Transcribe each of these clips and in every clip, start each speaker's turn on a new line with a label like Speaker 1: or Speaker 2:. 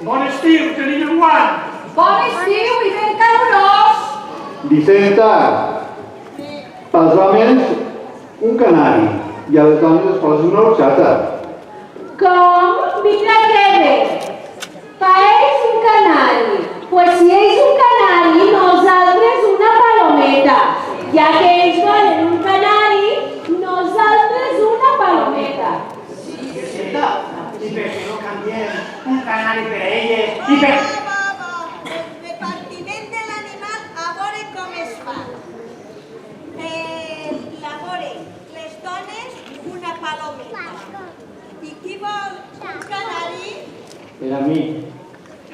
Speaker 1: Bon estiu, teniu Joan!
Speaker 2: Bon estiu i ben calorós!
Speaker 3: Vicenta, pels homes un canari i a les dones es posa una horxata.
Speaker 2: Com? Mira que bé! Pa és un canari. Pues si és un canari, nosaltres una palometa. Ja que ells volen un canari, nosaltres una palometa.
Speaker 1: Sí, Vicenta, i per què no canviem un canari per elles? I per...
Speaker 4: El repartiment de l'animal a veure com es fa. La veure, les dones una palometa. I qui vol un canari?
Speaker 3: Per a mi.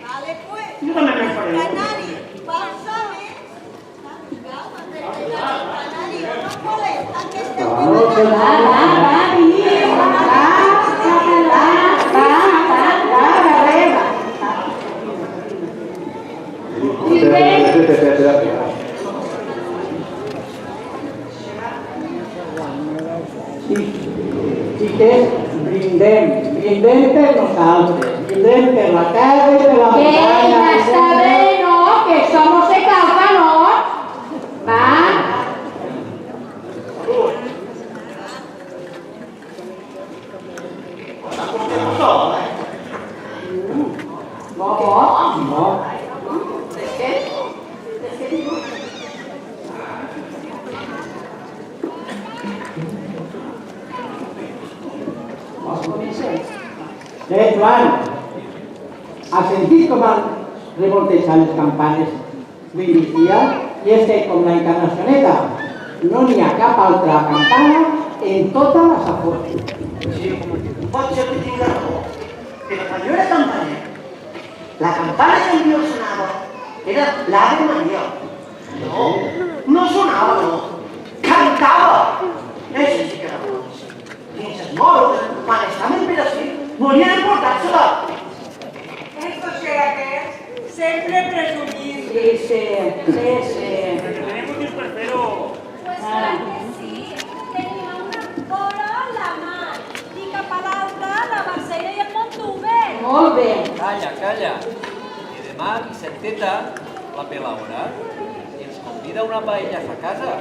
Speaker 4: Vale, pues.
Speaker 1: Jo també me'n faré.
Speaker 4: Canari pels homes. Canari o no volen aquesta
Speaker 5: Xiquets, brindem per nosaltres, brindem per la casa i per la
Speaker 2: Que
Speaker 5: muntanya.
Speaker 2: ya está bien, ¿no? Que somos de causa, ¿no? Va.
Speaker 5: Joan, has sentit com han revoltejat les campanes d'inicia? I és que, com la Internacioneta, no n'hi ha cap altra campana en tota la Safor.
Speaker 6: Sí, pot ser que tingui raó, però quan jo era campaner, la campana que el meu sonava era l'Ave Maria. No, no sonava, no, cantava. Això sí que era bo. Fins els moros, quan estaven per ací, volien emportar-se-la.
Speaker 4: Estos xeraquers sempre presumint.
Speaker 2: Sí.
Speaker 1: Tenemos que espero.
Speaker 4: Pues clar que sí. Tenia una bola a la mà i cap a l'altra la Barcella i el Montube.
Speaker 2: Molt bé.
Speaker 7: Calla. I demà Vicenteta, la pelaora, i ens convida una paella a casa.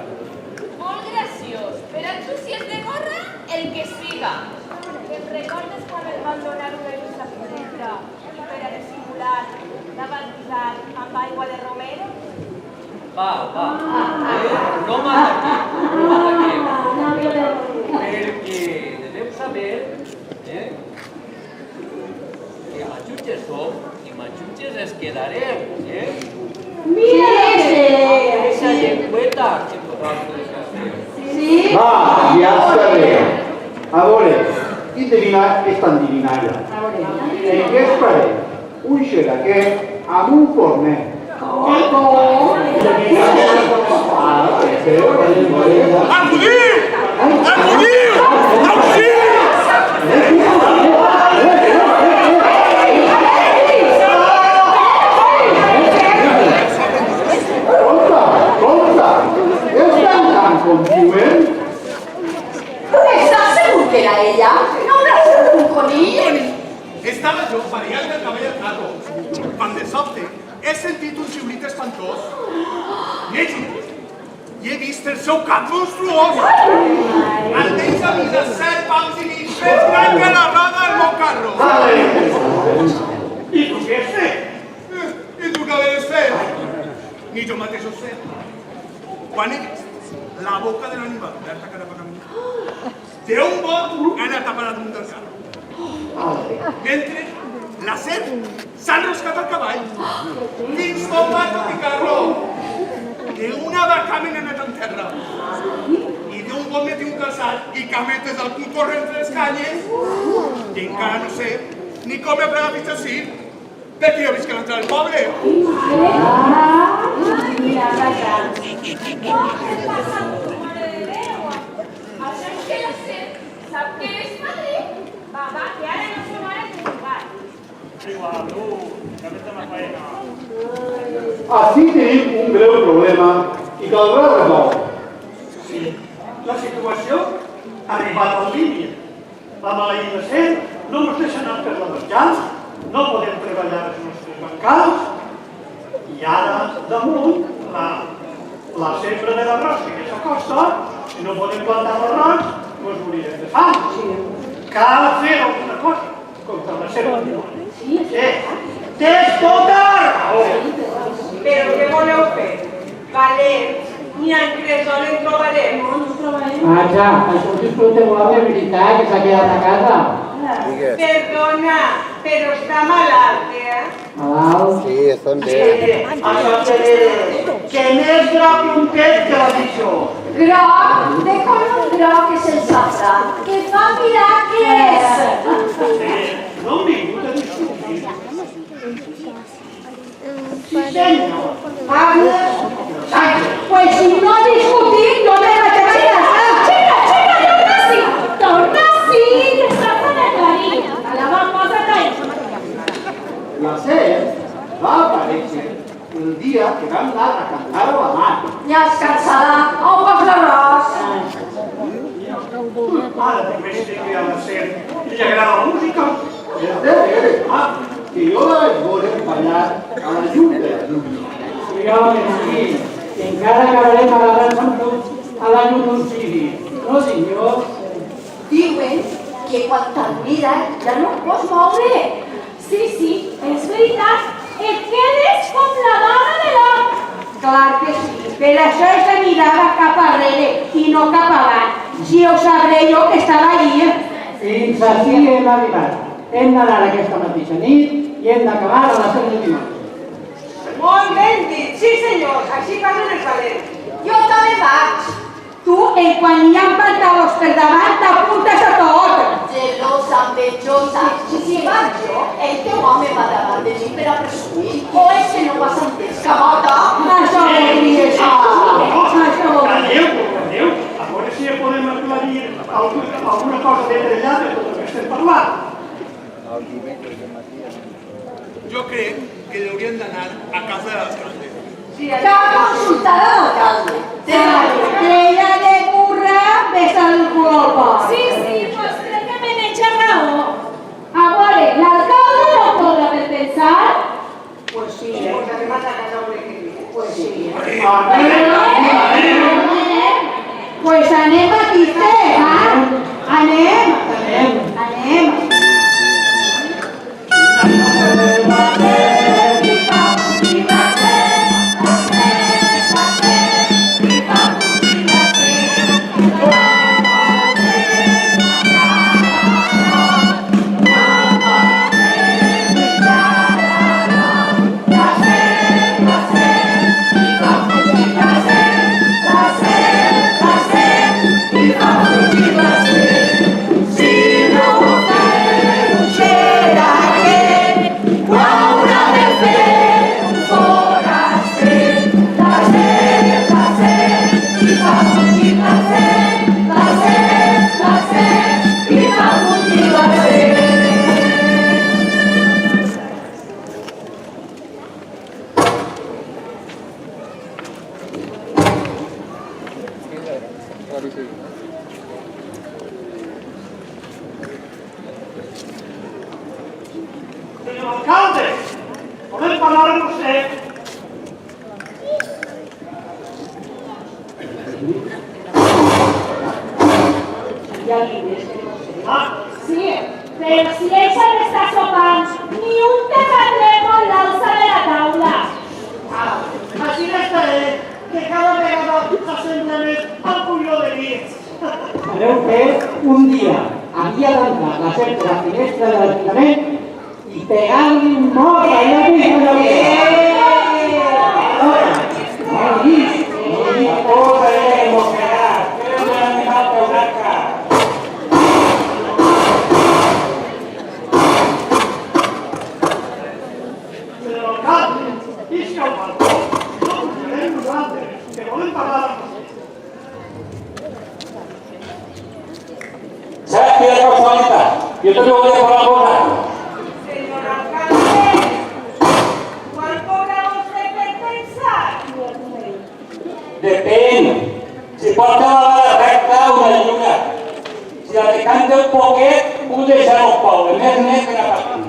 Speaker 8: Molt graciós. Per a tu, si és de gorra, el que siga.
Speaker 4: Te'n recordes quan el van donar una lluç a finestra i per a dissimular la van posar amb aigua de romero?
Speaker 7: Va. No m'ataquem. Perquè devem saber que matxutxes som i matxutxes es quedarem.
Speaker 2: Mira,
Speaker 7: Esa llengüeta que nosaltres hacemos.
Speaker 3: Ja estaré. A veure, endevinar és tan divinalla. En què esperé? Un xeraquer amb un forner.
Speaker 2: ¿Estás seguro que era ella? ¿No habrá sido un conillo?
Speaker 9: Estava jo variant del cabell al gato, quan de sobte he sentit un xiulit espantós. I he vist el seu cap monstruós. Almenys a mi de 7 pams i mig més gran que la roda del meu carro.
Speaker 1: I tu què has fet?
Speaker 9: I tu què havies fet? Ni jo mateix ho sé. Quan he vist la boca de l'animal oberta cara per a mi, d'un bot he anat a parar damunt del carro. Mentre la serp s'ha enroscat al cavall fins tombat tot i carro. D'una vacament he anat en terra i d'un bot m'he tingut calçat i cametes al cul corrent entre les canyes i encara no sé ni com he pregat fins així perquè jo visc a l'entrada del poble.
Speaker 2: Mira, vaja.
Speaker 8: Això és que la serp sap que és Madrid. Va, que ara no se m'ha de jugar.
Speaker 3: Així tenim un greu problema i caldrà resoldre.
Speaker 1: Sí, la situació ha arribat al límit. La maleïda serp no ens deixa anar per la verjals, no podem treballar els nostres bancals i ara, damunt, la sembra de l'arròs que s'acosta, si no podem plantar l'arròs, doncs morirem de fam. Cal fer alguna cosa contra la serp. Tens tota raó.
Speaker 10: Però què voleu fer? Valents, ni en cresol en trobarem.
Speaker 5: Vaja, això us disfruteu de veritat, que s'ha quedat a casa.
Speaker 10: Perdona, però està malalt,
Speaker 5: Malalt?
Speaker 11: Sí, estan bé.
Speaker 1: Això que més groc que un pet que la pitjor.
Speaker 2: Groc, de color groc és el safrà, que fa mirar què és.
Speaker 1: No hem vingut a discutir. Sí, senyor.
Speaker 2: Pues si no discutir, no me vaig a quedar. Xica, torna sí, que està per aclarir. A la famosa calle.
Speaker 3: La serp va aparèixer el dia que vam anar a cantar a la mar.
Speaker 2: Ja es cansarà, on pots l'arròs?
Speaker 1: Ara només sé que a la serp li agrada la música.
Speaker 3: És de veure, que jo la vaig veure ballar a la llum de la llum.
Speaker 5: Sí, home, sí, que encara acabarem agarrant-nos a la llum d'un ciri. No, senyor?
Speaker 2: Diuen que quan t'admira ja no et pots moure.
Speaker 4: Sí, és veritat. Et quedes com la dona de l'or.
Speaker 2: Clar que sí, per això ella mirava cap arrere i no cap avant. Si ho sabré jo que estava allí.
Speaker 5: Fins així hem arribat. Hem d'anar aquesta mateixa nit i hem d'acabar a les 7 del dimarts.
Speaker 10: Molt ben dit, sí senyors, així parlen els valents.
Speaker 2: Jo també vaig. Tu, quan hi ha pantalons per davant, t'apuntes a tot.
Speaker 12: Gelosa, envejosa. Si vaig jo, el teu home va davant de mi per a presumir. O és que no m'has entès, cabota?
Speaker 2: Això vol dir això.
Speaker 1: Calleu. A veure si podem aclarir alguna cosa d'entre allà de tot el que estem parlant.
Speaker 9: Jo crec que hauríem d'anar a casa de l'alcalde.
Speaker 12: Que consultar a l'alcalde.
Speaker 2: Estrella de burra, ves al globo.
Speaker 4: Sí, pues crec que me n'echa raó.
Speaker 2: A veure, l'alcalde no podrà per pensar?
Speaker 10: Pues sí, pues anem a la casa un equilibri. Pues sí.
Speaker 2: Pues anem aquí, Anem.
Speaker 12: La
Speaker 1: Senyor alcalde, volem parlar amb vostè.
Speaker 2: Hi ha línies que no sé.
Speaker 4: Sí, però si ella m'està sopant, ni un terratrèmol l'alça de la taula.
Speaker 1: Així n'estaré, que cada vegada s'assembla més al punyó de nit.
Speaker 5: Sabeu que un dia havia d'entrar la gent de la finestra de l'Ajuntament i pegar-li un mort allà dins de la vida.
Speaker 1: Senyor alcalde, isca al balcó, no pujarem nosaltres, que volem parlar amb vostè.
Speaker 11: ¿Sabes qué es la casualidad? Yo te lo voy a poner por algo.
Speaker 10: Señor alcalde, ¿cuál cobra usted per pensar?
Speaker 11: Depèn. Si porta la vara recta, una lliure. Si la decanta un poquet, puc deixar un poble, més net que la partida.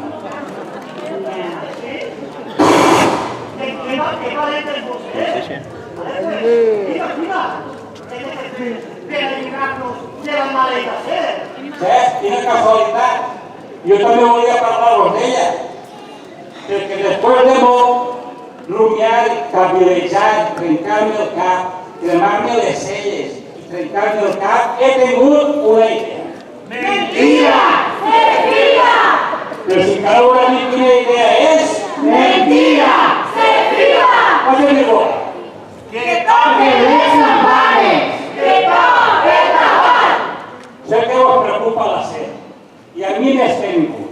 Speaker 1: ¿Qué valente es vostè? Mira, per lligar-nos de la maleta ser.
Speaker 11: Saps? Quina casualitat. Jo també volia parlar-vos d'ella. Perquè després de molt rumiar, cavilejar, trencar-me el cap, cremar-me les celles i trencar-me el cap, he tingut una idea.
Speaker 1: Mentira!
Speaker 4: Mentira!
Speaker 11: Però si encara no dit quina idea és,
Speaker 1: Mentira!
Speaker 4: Mentira!
Speaker 11: vaig dir bo.
Speaker 1: Que toquen les campanes!
Speaker 4: Que toque el tabac!
Speaker 11: Sé que us preocupa la set, i a mi més tengo.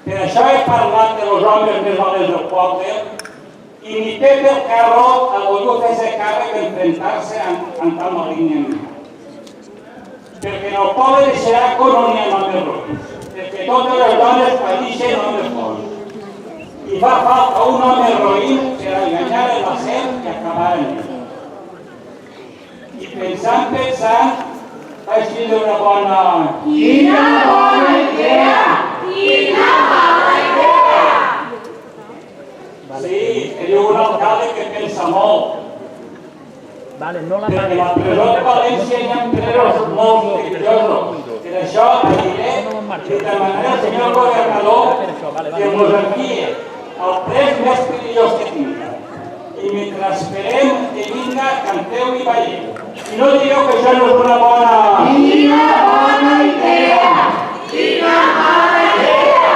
Speaker 11: Per això he parlat de los homes més valents del poble, i ni Pepe el Carro ha volgut fer-se càrrec d'enfrontar-se amb tal maligna enemiga. Perquè en el poble de Xeraco no n'hi ha homes roïns, perquè totes les dones pareixen homes bons. I fa falta un home roïn per enganyar la set i acabar amb ell. I pensant, vaig tindre una bona...
Speaker 1: Quina bona idea!
Speaker 4: Quina mala idea!
Speaker 11: Sí, teniu un alcalde que pensa molt. Perquè la presó de València hi ha presos molt religiosos. Per això aniré i demanaré al senyor governador que mos enviï el pres més perillós que tinga. I mentre esperem que vinga, canteu i balleu. I no digueu que això no és una bona...
Speaker 1: Quina bona idea! Quina mala idea!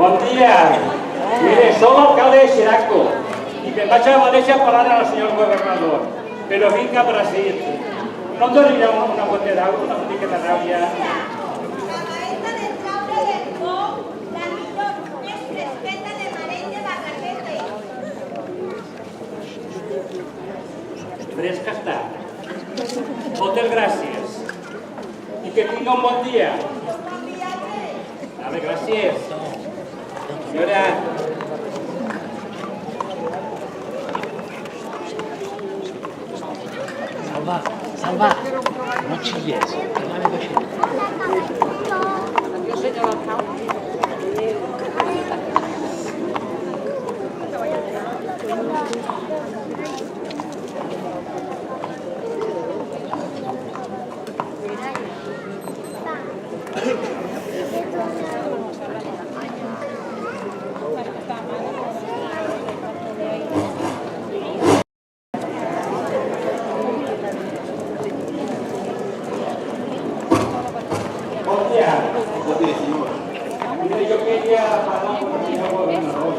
Speaker 11: Bon dia. Mire, soc l'alcalde de Xeraco i me'n vaig a València a parlar amb el senyor governador, però vinc a Brasil. No em donaria una gota d'aigua, una miqueta d'aigua?
Speaker 4: La maeta del traure del pou, la millor, més fresqueta de Maret de Barraquete.
Speaker 11: Fresca està. Moltes gràcies. I que tinga un bon dia. Vale, gràcies. Senyora.
Speaker 7: Salva, no xilles, que no m'he deixat.
Speaker 2: Adiós, senyor alcalde.
Speaker 11: Bon dia. Mire, yo quería hablar con el señor gobernador.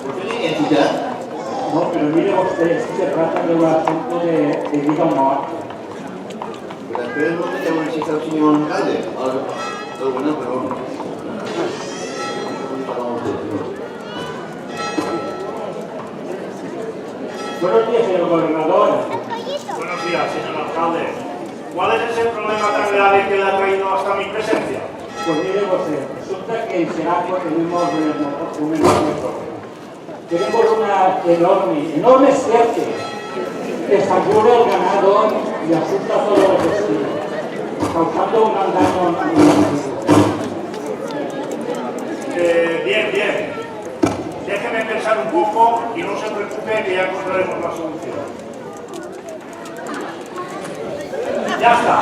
Speaker 13: ¿Usted tiene identidad?
Speaker 11: No, pero mire usted, si se trata de un asunto de vida o muerte.
Speaker 13: Pero espera un momento, a ver si está el señor alcalde. Todo bueno, pero...
Speaker 11: Buenos días, señor gobernador.
Speaker 9: Buenos días, señor alcalde. ¿Cuál es ese problema tan grave que le ha traído hasta mi presencia?
Speaker 11: Pues mire usted, resulta que en Xeraco tenemos un enorme problema. Tenemos una enorme suerte que satura el ganado y asusta a todos los vecinos, causando un gran daño a mi
Speaker 9: Bien. Déjeme pensar un poco y no se preocupe que ya encontraremos la solución. Ya está.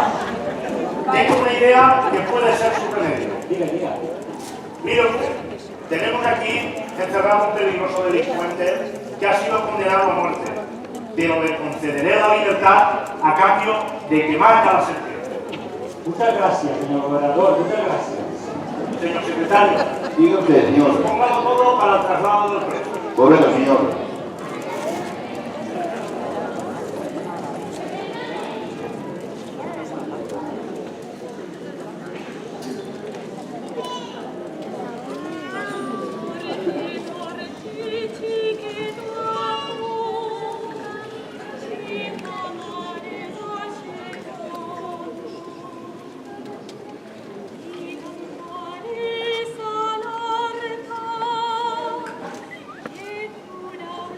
Speaker 9: Tengo una idea que puede ser su remedio.
Speaker 11: Diga.
Speaker 9: Mire usted, tenemos aquí encerrado un peligroso delincuente que ha sido condenado a muerte, pero le concederé la libertad a cambio de que marca la sentencia.
Speaker 11: Muchas gracias, señor gobernador, muchas gracias.
Speaker 9: Señor secretario,
Speaker 13: Diga usted, señor.
Speaker 9: póngalo todo para el traslado del preso.
Speaker 13: Correcto, señor.
Speaker 4: Una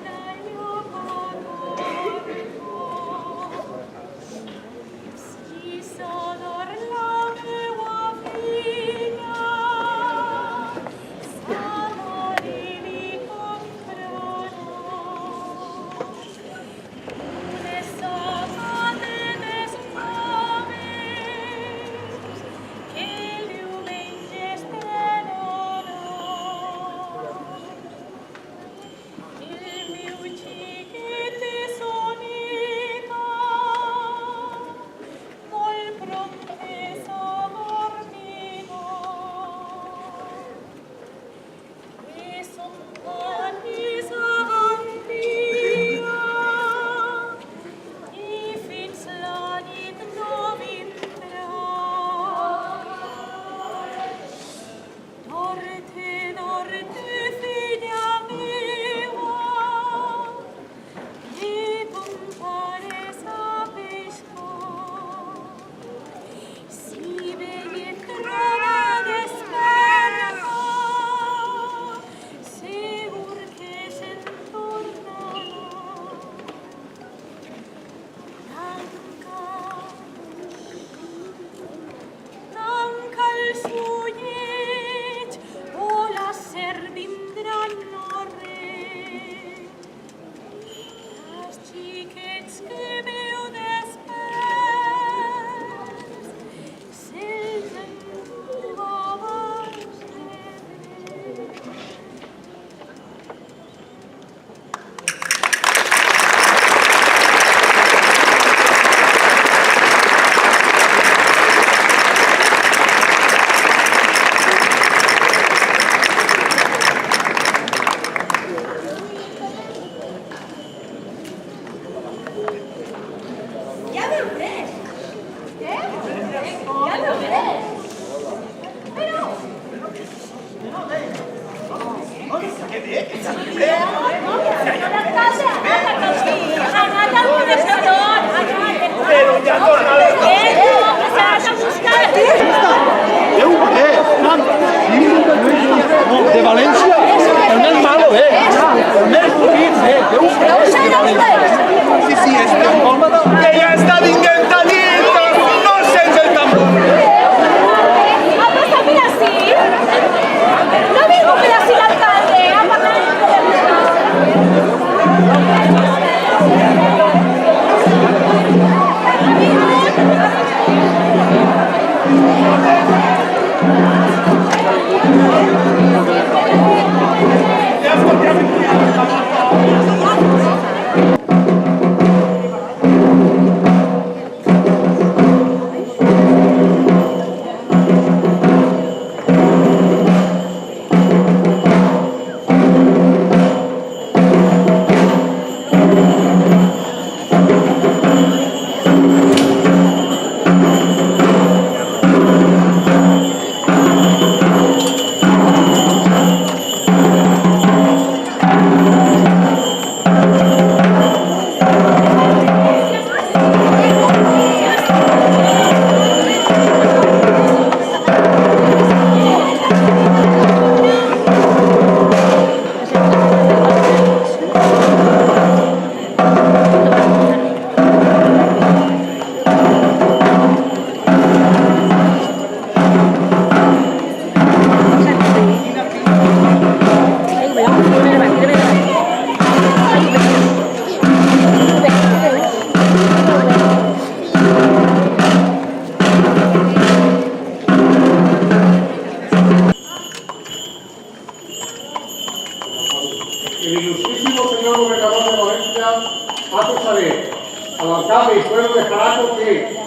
Speaker 14: Cámara y Pueblo de Jaraco que,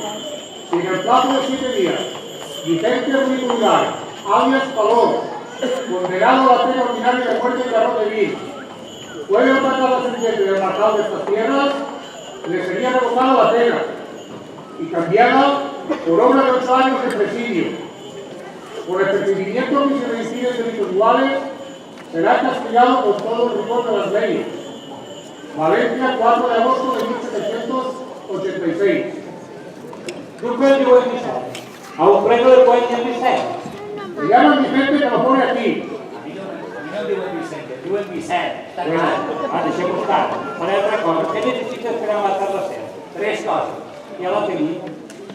Speaker 14: si en el plazo de 7 días, Vicente Ruiz Uruguay, alias Palor, condenado a la pena ordinaria de muerte en garrote vil, puede matar a la sentencia del marcado de estas tierras, le sería revocada la pena y cambiada por obra de 8 años de presidio. Por el procedimiento que se reincide en delitos iguales, será castigado con todo el rigor de las leyes. Valencia, 4 de agosto de 1786.
Speaker 11: Truco el diuen Vicent. A un preso de Puente Vicent.
Speaker 14: Me llaman Vicente, que lo pone aquí.
Speaker 11: A mi no el diuen Vicente, el diuen Vicent. Bueno, deixem-ho estar. Faré altra cosa. Què necessites per a matar la serp? 3 coses. Ja la tenim.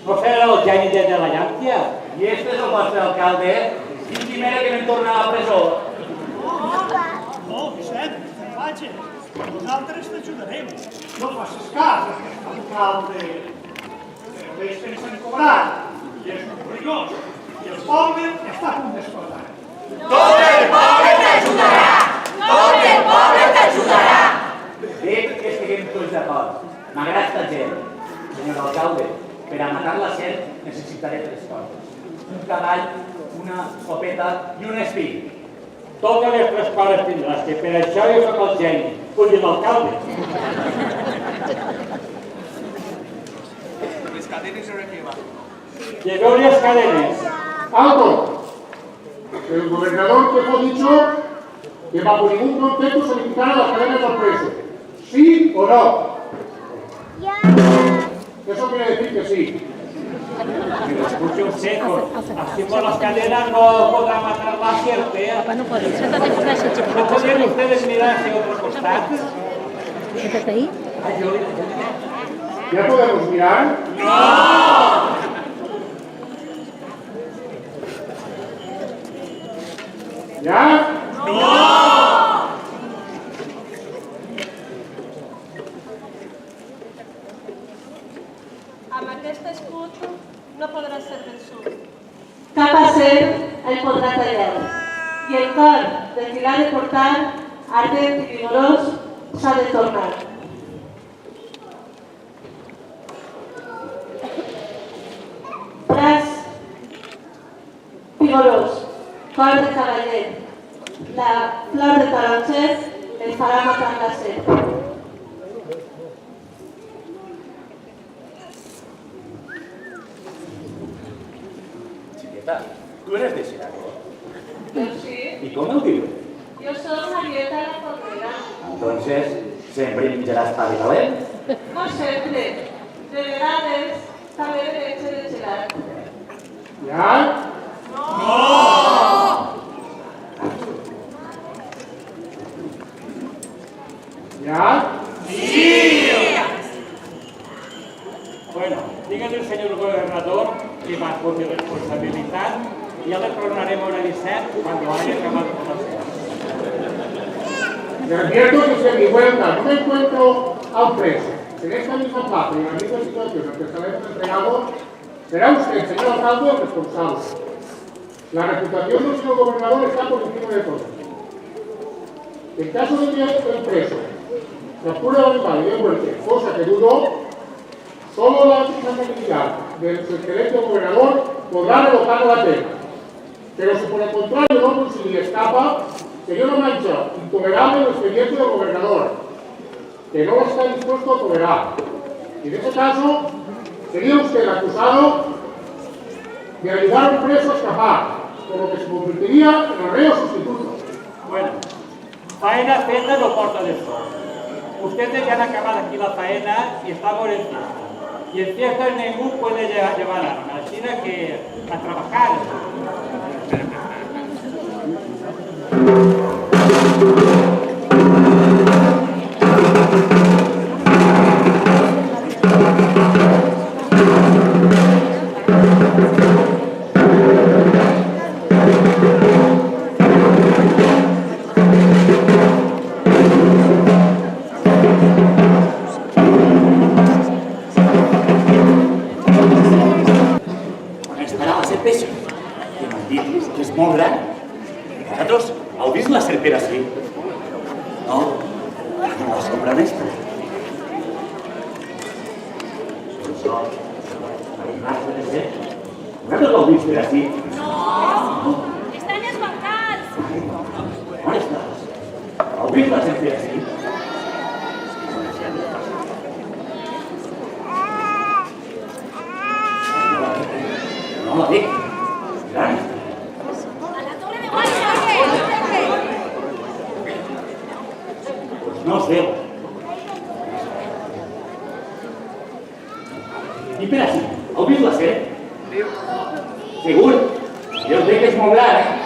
Speaker 11: No serà el geni de la llàntia? I este és el vostre alcalde? Quin quimera que vam tornar a la presó?
Speaker 1: No, Vicent, no vagis. Nosaltres t'ajudarem. No facis cas, aquest alcalde. Ells pensen cobrar. I és un rigós. I el poble està a punt d'explotar.
Speaker 6: Tot el poble t'ajudarà! Tot el poble t'ajudarà!
Speaker 11: Bé que estiguem tots d'acord. M'agrada esta gent. Senyor alcalde, per a matar la serp necessitaré 3 coses. Un cavall, una escopeta i un espill. Totes les 3 coses tindràs, que per això jo soc el geni, ull de l'alcalde.
Speaker 9: Les cadenes ahora que va.
Speaker 11: Lleveu les cadenes.
Speaker 14: ¡Alto! El gobernador dejó dicho que bajo ningún concepto se limitaran las cadenas al preso. ¿Sí o no? Eso quiere decir que sí.
Speaker 11: Pero escuche un seco, así por las cadenas no podrá matar la serpe. ¿No podrían ustedes mirar hacia otro costado?
Speaker 14: ¿Ya podemos mirar?
Speaker 6: ¡No!
Speaker 14: ¿Ya?
Speaker 6: ¡No!
Speaker 4: Amb aquest escut no podràs ser vençut.
Speaker 2: Cap a ser el podrà tallar. I el cor del qui l'ha de portar, ardent i vigorós, s'ha de tornar. Braç vigorós, cor de cavaller. La flor de taronger el farà matar la serp.
Speaker 11: ¿Tú eres de Xeraco?
Speaker 2: Yo sí.
Speaker 11: ¿Y cómo el diu?
Speaker 2: Yo soy Marieta la Fornera.
Speaker 11: Entonces, sempre menjaràs pa de calent?
Speaker 2: No sempre. De vegades també de leche de gelat.
Speaker 14: ¿Ya?
Speaker 6: ¡No!
Speaker 14: ¿Ya?
Speaker 6: ¡Sí!
Speaker 11: Bueno, dígale al señor gobernador que bajo mi responsabilidad ya le tornaremos a avisar cuando haya acabado con la cena.
Speaker 14: Le advierto que si en mi vuelta no me encuentro a un preso en esta misma plaza y en la misma situación en que estaremos entregados, será usted, señor alcalde, el responsable. La reputación del señor gobernador está por encima de todo. En caso de que el preso capture al animal y dé muerte, cosa que dudo, solo la responsabilidad del excelente gobernador podrá revocar la pena. Pero si por el contrario no consigue escapa, sería una mancha intolerable en el expediente del gobernador, que no está dispuesto a tolerar. Y en ese caso, sería usted acusado de ayudar a un preso a escapar, por lo que se convertiría en el reo sustituto.
Speaker 11: Bueno, faena feta no porta de sol. Ustedes ya han acabado aquí la faena y estamos en fiesta. Y en fiesta ningún puede llevar armas, así que a trabajar.
Speaker 15: molt gran. Vosaltres heu vist la serpera així? No? No la sombra mestra. No. Arribar puede ser. ¿Vosaltres l'heu vist per aquí?
Speaker 8: No! Estan els bancals!
Speaker 15: On estàs? Heu vist la gent per aquí? No la dic. Gran.
Speaker 8: A la torre de guàrdia!
Speaker 15: Pues no us veu. I per així, heu vist la serp? Segur? Jo us dic que és molt gran, eh?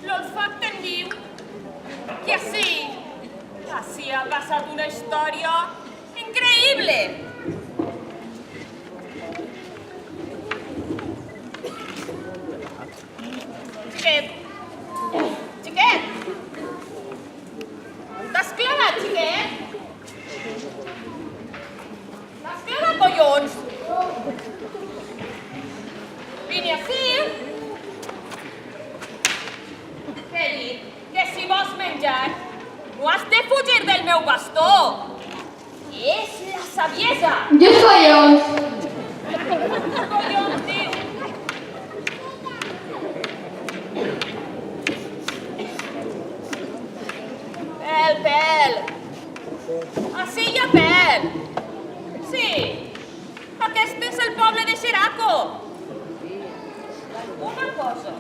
Speaker 8: L'olfacte em diu que així ha passat una història increïble. Xiquet! T'has clavat, xiquet? T'has clavat, collons? Vine així. Què he dit? Que si vols menjar, no has de fugir del meu bastó. És la saviesa.
Speaker 2: Just collons.
Speaker 8: Collons, diu. Pèl. Així hi ha pèl. Sí. Aquest és el poble de Xeraco. Una cosa.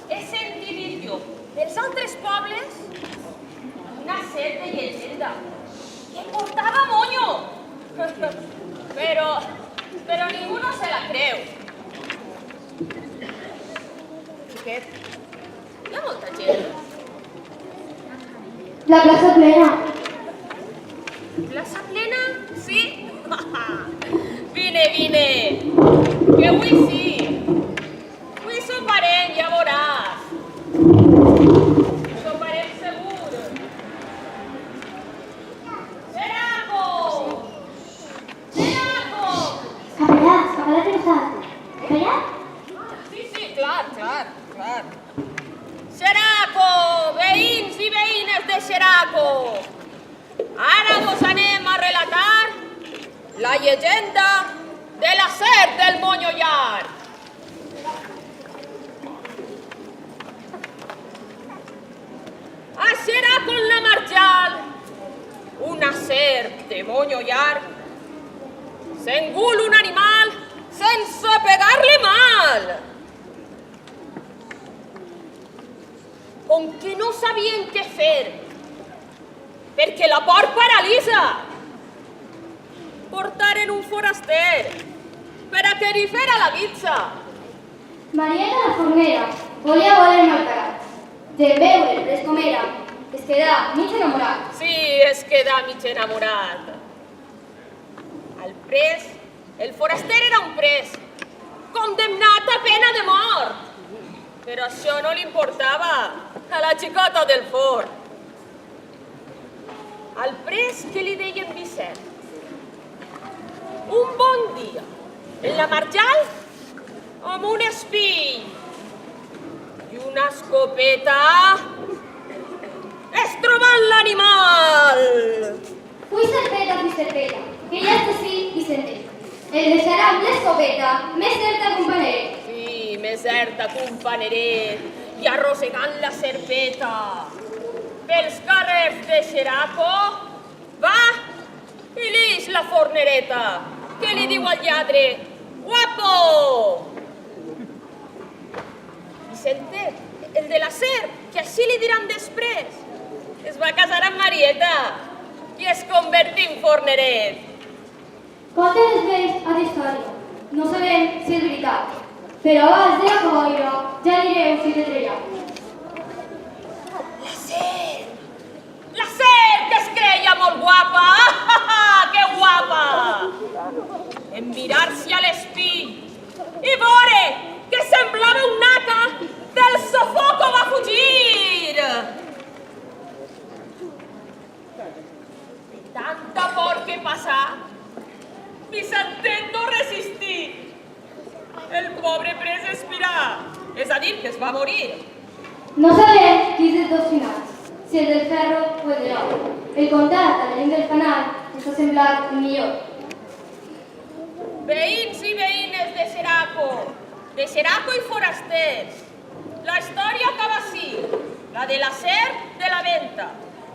Speaker 8: He sentit jo dels altres pobles una set de llegenda que portava moño. Però ningú no se la creu. Xiquet, hi ha molta gent.
Speaker 2: La plaça plena.
Speaker 8: Plaça plena? Sí? Vine. Que avui sí. Avui soparem, ja veuràs. Soparem segur. Xeraco!
Speaker 2: Capellà pensat. Capellà?
Speaker 8: Sí, clar. Xeraco! Veïns i veïnes de Xeraco! Ara vos anem a relatar la llegenda de la serp del Monyo Llarg. A Xeraco en la Marjal, una serp de Monyo Llarg s'engul un animal sense pegar-li mal. Com que no sabien què fer, perquè la por paralitza, portaren un foraster per a que li fera la guitza.
Speaker 2: Marieta la fornera volia voler malcarat. De veure'l com era, es quedà mig enamorat.
Speaker 8: Sí, es quedà mig enamorat. El foraster era un pres, condemnat a pena de mort. Però això no li importava a la xicota del fort. Al pres que li deien Vicent. Un bon dia, en la Marjal, amb un espill i una escopeta, es trobant l'animal.
Speaker 2: Fui serpeta, que ja està sí i sentit. El deixarà amb l'escopeta, més certa companeret.
Speaker 8: Sí, més certa companeret, i arrossegant la serpeta pels carrers de Xeraco, va i lix la fornereta, que li diu al lladre, guapo! Vicente, el de la serp, que així li diran després, es va casar amb Marieta i es convertí en forneret.
Speaker 2: Conta després a història. No sabem si és veritat, però abans de la boira ja anireu si te trellat.
Speaker 8: La serp que es creia molt guapa! Que guapa! En mirar-s'hi a l'espill i veure que semblava un naca, del sofoco va fugir! De tanta por que passà, Vicentet no resistí. El pobre pres expirà, és a dir, que es va morir.
Speaker 2: No sabem qui és dels dos finals, si el del ferro o el de l'or. El contat a la gent del fanal ens ha semblat millor.
Speaker 8: Veïns i veïnes de Xeraco i forasters, la història acaba així, la de la serp de la venta.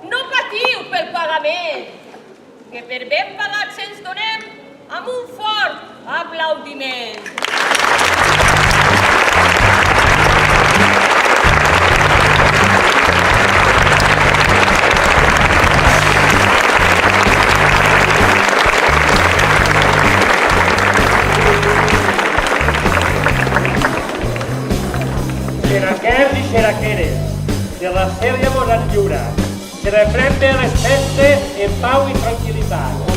Speaker 8: No patiu pel pagament, que per ben pagats ens donem amb un fort aplaudiment.
Speaker 11: xeraquers i xeraqueres, de la Ser llavors en lliure. Celebrem bé les festes en pau i tranquil·litat.